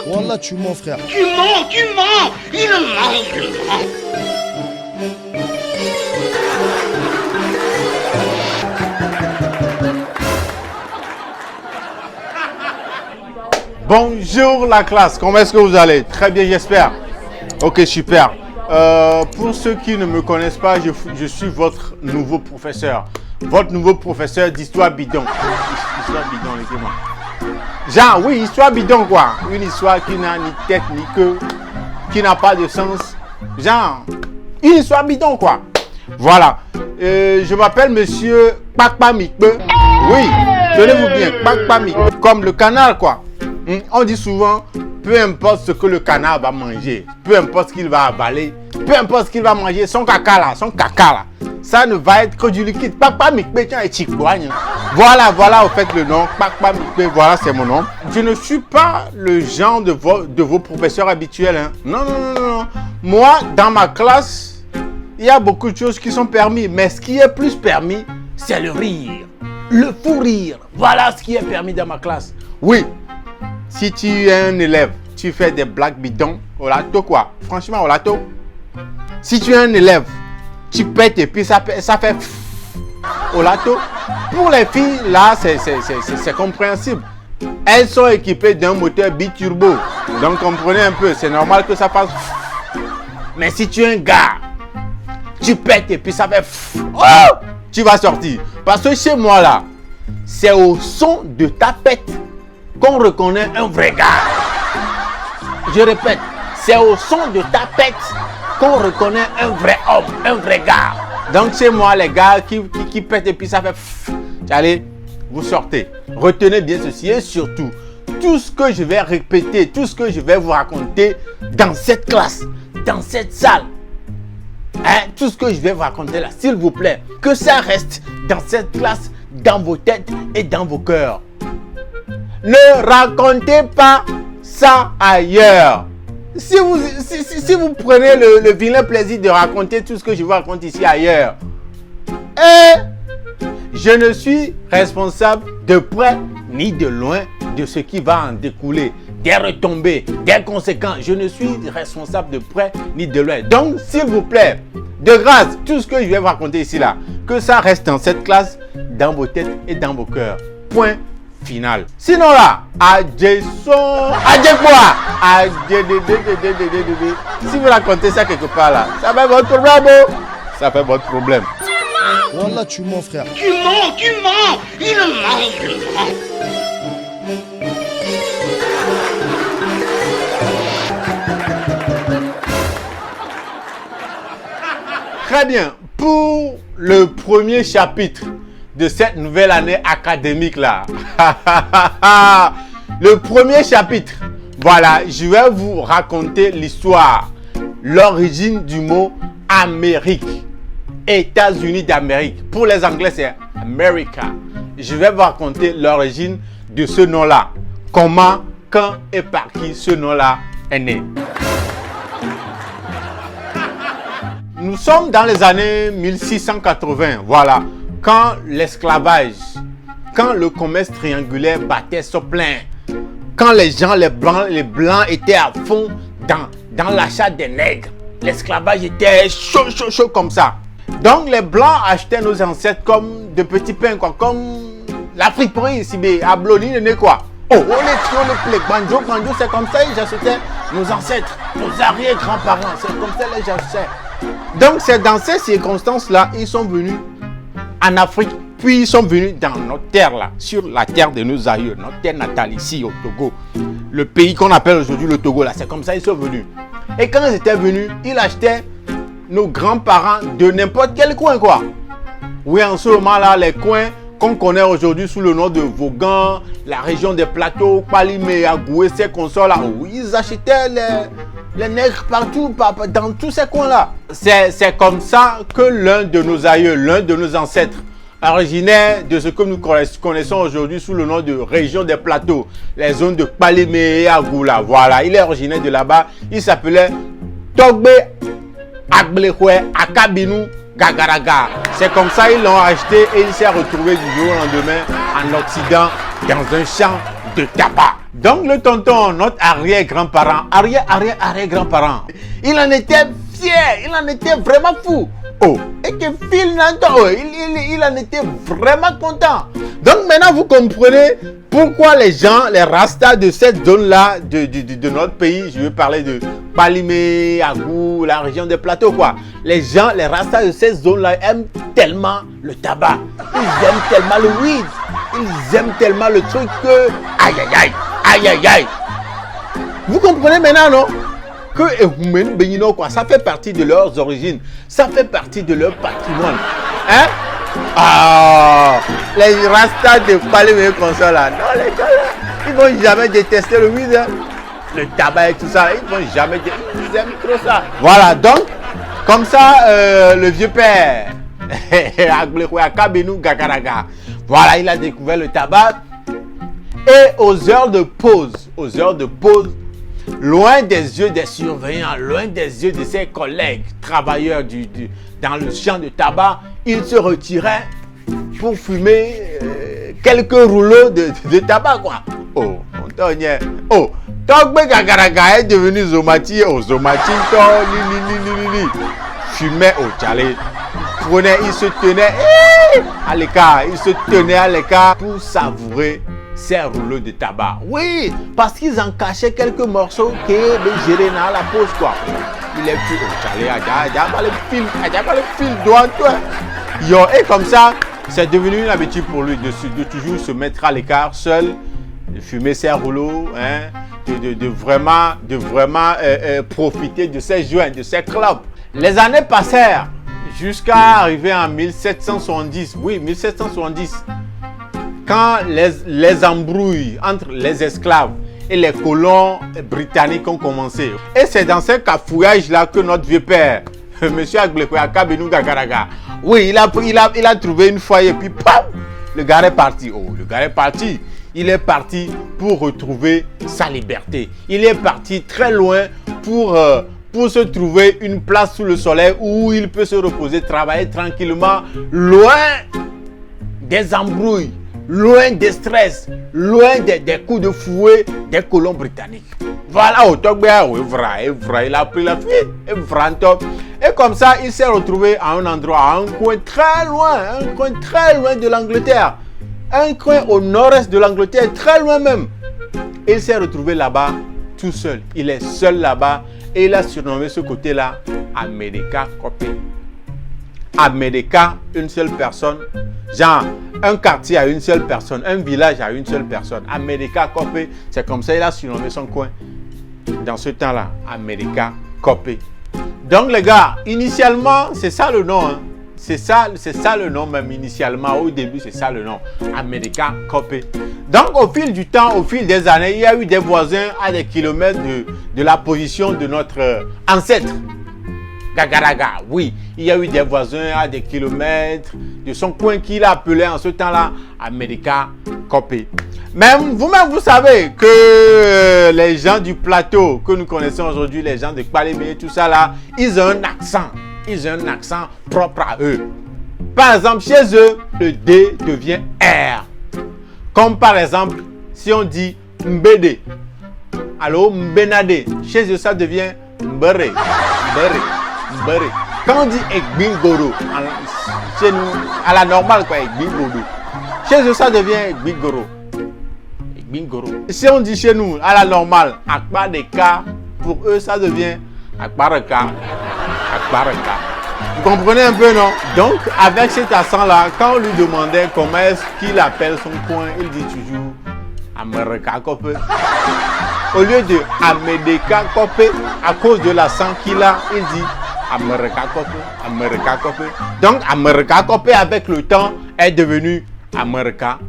Wallah, tu mens, frère. Tu mens, il ment. Bonjour la classe, comment est-ce que vous allez? Très bien, j'espère. Ok, super. Pour ceux qui ne me connaissent pas, je suis votre nouveau professeur. Votre nouveau professeur d'histoire bidon. Histoire bidon, laissez-moi. Genre, oui, histoire bidon quoi. Une histoire qui n'a ni tête ni queue, qui n'a pas de sens. Genre, une histoire bidon quoi. Voilà. Je m'appelle monsieur Kpakpa Mikpe. Oui, tenez-vous bien, Kpakpa Mikpe. Comme le canard quoi. On dit souvent, peu importe ce que le canard va manger, peu importe ce qu'il va avaler, peu importe ce qu'il va manger, son caca là, ça ne va être que du liquide. Kpakpa Mikpe, tiens, et Chikboigne. Voilà au fait le nom, Kpakpa Mikpe, voilà c'est mon nom. Je ne suis pas le genre de vos professeurs habituels. Hein. Non. Moi, dans ma classe, il y a beaucoup de choses qui sont permis, mais ce qui est plus permis, c'est le rire, le fou rire. Voilà ce qui est permis dans ma classe. Oui. Si tu es un élève, tu fais des blagues bidons, au lato quoi. Franchement, au lato. Si tu es un élève, tu pètes et puis ça fait au lato. Pour les filles, là, c'est compréhensible. Elles sont équipées d'un moteur biturbo. Donc, comprenez un peu, c'est normal que ça fasse. Mais si tu es un gars, tu pètes et puis ça fait tu vas sortir. Parce que chez moi, là, c'est au son de ta pète qu'on reconnaît un vrai gars. Je répète, c'est au son de ta pète qu'on reconnaît un vrai homme, un vrai gars. Donc chez moi, les gars qui pètent et puis ça fait allez, vous sortez. Retenez bien ceci et surtout, tout ce que je vais répéter, tout ce que je vais vous raconter dans cette classe, dans cette salle, tout ce que je vais vous raconter là, s'il vous plaît, que ça reste dans cette classe, dans vos têtes et dans vos cœurs. Ne racontez pas ça ailleurs. Si vous prenez le vilain plaisir de raconter tout ce que je vous raconte ici ailleurs, je ne suis responsable de près ni de loin de ce qui va en découler, des retombées, des conséquences. Je ne suis responsable de près ni de loin. Donc, s'il vous plaît, de grâce, tout ce que je vais vous raconter ici là, que ça reste dans cette classe, dans vos têtes et dans vos cœurs. Point final. Sinon là, si vous racontez ça quelque part là, ça fait votre problème. Ça fait votre problème. Wallah, tu mens, frère. Tu mens, il ment. Très bien. Pour le premier chapitre de cette nouvelle année académique là. Le premier chapitre. Voilà, je vais vous raconter l'histoire, l'origine du mot Amérique. États-Unis d'Amérique. Pour les Anglais, c'est America. Je vais vous raconter l'origine de ce nom-là. Comment, quand et par qui ce nom-là est né. Nous sommes dans les années 1680. Voilà. Quand l'esclavage, quand le commerce triangulaire battait son plein, quand les gens, les blancs étaient à fond dans l'achat des nègres, l'esclavage était chaud comme ça. Donc les blancs achetaient nos ancêtres comme de petits pains, quoi, comme la friperie ici, à Blony, quoi. Oh, les banjo, c'est comme ça ils achetaient nos ancêtres, nos arrière-grands-parents, c'est comme ça ils achetaient. Donc c'est dans ces circonstances-là, ils sont venus en Afrique, puis ils sont venus dans notre terre là, sur la terre de nos aïeux, notre terre natale ici au Togo. Le pays qu'on appelle aujourd'hui le Togo là, c'est comme ça ils sont venus. Et quand ils étaient venus, ils achetaient nos grands-parents de n'importe quel coin quoi. Oui, en ce moment là, les coins qu'on connaît aujourd'hui sous le nom de Vaughan, la région des plateaux, Palimé, Agoué, ces consorts là, où ils achetaient les nègres partout, dans tous ces coins là. C'est comme ça que l'un de nos aïeux, l'un de nos ancêtres, originaire de ce que nous connaissons aujourd'hui sous le nom de région des plateaux, les zones de Palimé et Agoula. Voilà, il est originaire de là-bas. Il s'appelait Togbe Agblekwe Akabinou Gagaraga. C'est comme ça ils l'ont acheté et il s'est retrouvé du jour au lendemain en Occident dans un champ de tabac. Donc le tonton, notre arrière-grand-parent, arrière-grand-parent, il en était fier, il en était vraiment fou. Oh, et que Phil Nanto, il en était vraiment content. Donc maintenant vous comprenez pourquoi les gens, les rastas de cette zone-là, de notre pays, je veux parler de Palimé, Agou, la région des plateaux quoi. Les gens, les rastas de cette zone-là aiment tellement le tabac. Ils aiment tellement le weed. Ils aiment tellement le truc que... Aïe aïe aïe, aïe aïe aïe. Vous comprenez maintenant non? Que Ehumen Benino quoi, ça fait partie de leurs origines, ça fait partie de leur patrimoine. Hein? Ah, les rastas de Palimé comme ça là, non les gars là, ils vont jamais détester le weed, hein? Le tabac et tout ça, ils vont jamais, ils aiment trop ça. Voilà, donc, comme ça, le vieux père, voilà, il a découvert le tabac. Et aux heures de pause, loin des yeux des surveillants, loin des yeux de ses collègues travailleurs dans le champ de tabac, il se retirait pour fumer quelques rouleaux de tabac, quoi. Oh, oh, Togbe Gagaraga est devenu Zomati, oh, Zomati, fumait au chalet. Il se tenait à l'écart, pour savourer ces rouleaux de tabac. Oui, parce qu'ils en cachaient quelques morceaux qui étaient gérés dans la pause, quoi. Il est plus au chalet, le fil droit, toi. Yo, et comme ça, c'est devenu une habitude pour lui de toujours se mettre à l'écart, seul, de fumer ses rouleaux, hein, de vraiment profiter de ses joints, de ses clopes. Les années passèrent jusqu'à arriver en 1770. Oui, 1770. Quand les embrouilles entre les esclaves et les colons britanniques ont commencé. Et c'est dans ce cafouillage-là que notre vieux père, monsieur Agblekouaka Benou Gagaraga, oui, il a trouvé une foyer et puis pam, le gars est parti. Oh, le gars est parti. Il est parti pour retrouver sa liberté. Il est parti très loin pour se trouver une place sous le soleil où il peut se reposer, travailler tranquillement, loin des embrouilles, loin des stress, loin des coups de fouet des colons britanniques. Voilà, au Togbea, il a pris la fuite, et comme ça, il s'est retrouvé à un endroit, à un coin très loin de l'Angleterre. Un coin au nord-est de l'Angleterre, très loin même. Il s'est retrouvé là-bas tout seul. Il est seul là-bas et il a surnommé ce côté-là America Copy. America, une seule personne. Genre, un quartier à une seule personne, un village à une seule personne. America Copy, c'est comme ça qu'il a surnommé son coin. Dans ce temps-là, America Copy. Donc les gars, initialement, c'est ça le nom, hein. C'est ça le nom même initialement, au début c'est ça le nom, America Copy. Donc au fil du temps, au fil des années, il y a eu des voisins à des kilomètres de la position de notre ancêtre, Gagaraga. Oui, il y a eu des voisins à des kilomètres de son coin qu'il appelait en ce temps-là America Copy. Même vous-même, vous savez que les gens du plateau que nous connaissons aujourd'hui, les gens de Palimé, tout ça là, ils ont un accent. Ils ont un accent propre à eux. Par exemple, chez eux, le D devient R. Comme par exemple, si on dit Mbede, alors Mbenade, chez eux, ça devient Mbere. Mbere. Quand on dit Egbingoro, chez nous, à la normale, quoi, Egbingoro. Chez eux, ça devient Egbingoro. Egbingoro. Si on dit chez nous, à la normale, Akbareka, pour eux, ça devient Akbareka. Vous comprenez un peu, non? Donc, avec cet accent-là, quand on lui demandait comment est-ce qu'il appelle son coin, il dit toujours America Copy. Au lieu de America Copy, à cause de l'accent qu'il a, il dit America Copy. Donc, America Copy, avec le temps, est devenu America.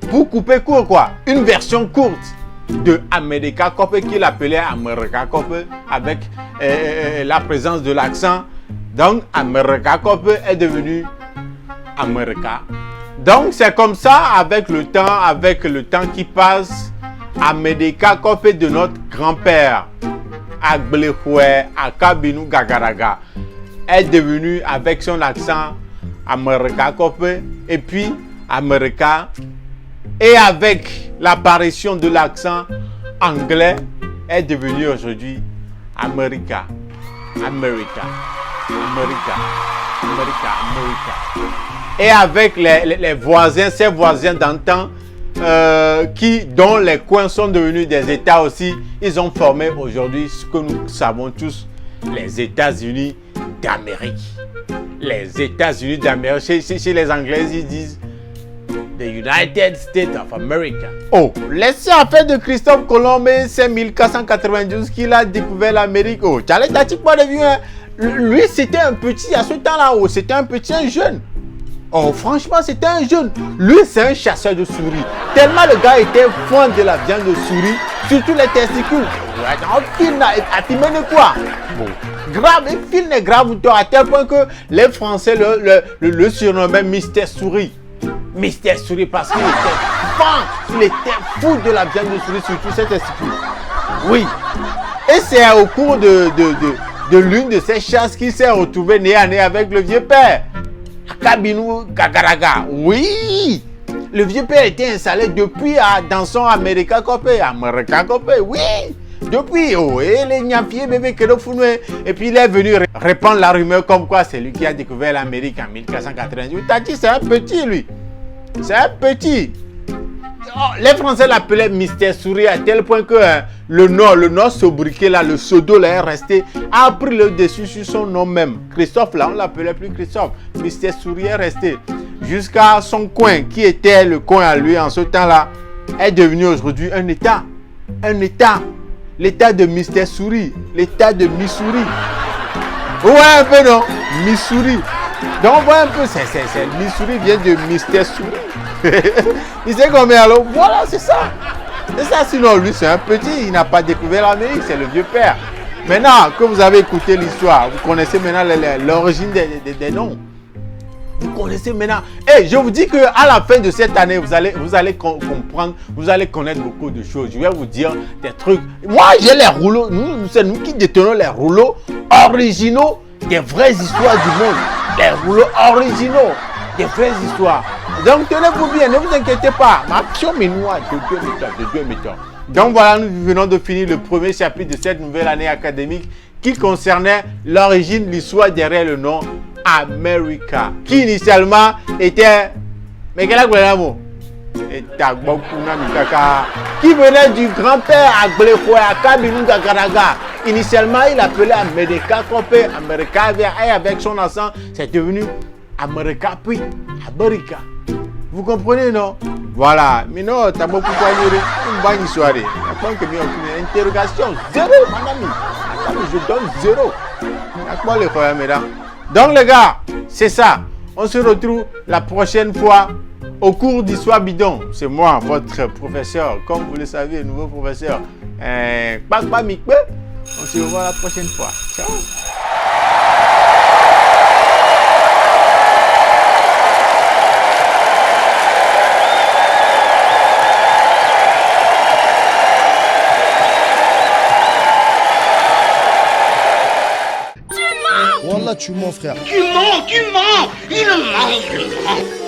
Pour couper court, quoi. Une version courte de America Copy qu'il appelait America Copy avec la présence de l'accent. Donc America Copy est devenu America. Donc c'est comme ça avec le temps qui passe, America Copy de notre grand-père Agblekoué Akabinou Gagaraga est devenu avec son accent America Copy et puis America et avec l'apparition de l'accent anglais, est devenu aujourd'hui America. America. America. America. America. Et avec les voisins, ces voisins d'antan, dont les coins sont devenus des États aussi, ils ont formé aujourd'hui ce que nous savons tous, les États-Unis d'Amérique. Les États-Unis d'Amérique. Chez les Anglais, ils disent The United States of America. Oh, laissez affaire de Christophe Colomb, c'est 1492 qu'il a découvert l'Amérique. Oh, tu allais pas de vieux. Lui, c'était un petit, à ce temps-là, oh, c'était un petit, un jeune. Oh, franchement, c'était un jeune. Lui, c'est un chasseur de souris. Tellement le gars était fan de la viande de souris, surtout les testicules. Il filme quoi? Bon. Grave, il filme grave à tel point que les Français le surnommaient Mister Souris. Mister Souris parce qu'il était fan, il était fou de la viande de souris, surtout ses testicules. Oui. Et c'est au cours de l'une de ces chasses qu'il s'est retrouvé nez à nez avec le vieux père. Kabinou Gagaraga. Oui. Le vieux père était installé depuis dans son America Copé. America Copé, oui. Depuis, oh, et les Nyafié bébé que et puis il est venu répandre la rumeur comme quoi c'est lui qui a découvert l'Amérique en 1498. T'as dit c'est un petit lui. C'est un petit. Oh, les Français l'appelaient Mister Souris à tel point que le nom sobriquet là, le pseudo là est resté, a pris le dessus sur son nom même. Christophe là, on l'appelait plus Christophe. Mister Souris est resté jusqu'à son coin qui était le coin à lui en ce temps-là est devenu aujourd'hui un État. Un État. L'État de Mister Souris. L'État de Missouri. Ouais, un peu non? Missouri. Donc on voit un peu, Missouri vient de Mister Souris. Il sait combien alors? Voilà, c'est ça. C'est ça, sinon lui c'est un petit, il n'a pas découvert l'Amérique, c'est le vieux père. Maintenant que vous avez écouté l'histoire, vous connaissez maintenant l'origine des noms. Vous connaissez maintenant. Et je vous dis que à la fin de cette année, vous allez comprendre, vous allez connaître beaucoup de choses. Je vais vous dire des trucs. Moi, j'ai les rouleaux. C'est nous qui détenons les rouleaux originaux des vraies histoires du monde. Les rouleaux originaux des vraies histoires. Donc tenez-vous bien, ne vous inquiétez pas. Ma pion minois de Dieu m'étonne. Donc voilà, nous venons de finir le premier chapitre de cette nouvelle année académique qui concernait l'origine, l'histoire derrière le nom America, qui initialement était, mais quel est le mot? Qui venait du grand-père Agblefoué. Initialement, il appelait America Copé, America, et avec son accent, c'est devenu America, puis America. Vous comprenez, non? Voilà. Mais non, t'as beaucoup parlé. Une bonne soirée. Une interrogation. Zéro, mon ami. Je donne zéro. Donc, les gars, c'est ça. On se retrouve la prochaine fois au cours d'Histoire Bidon. C'est moi, votre professeur. Comme vous le savez, nouveau professeur. On se revoit la prochaine fois. Ciao. Wallah, tu mens, frère. Tu mens, il ment.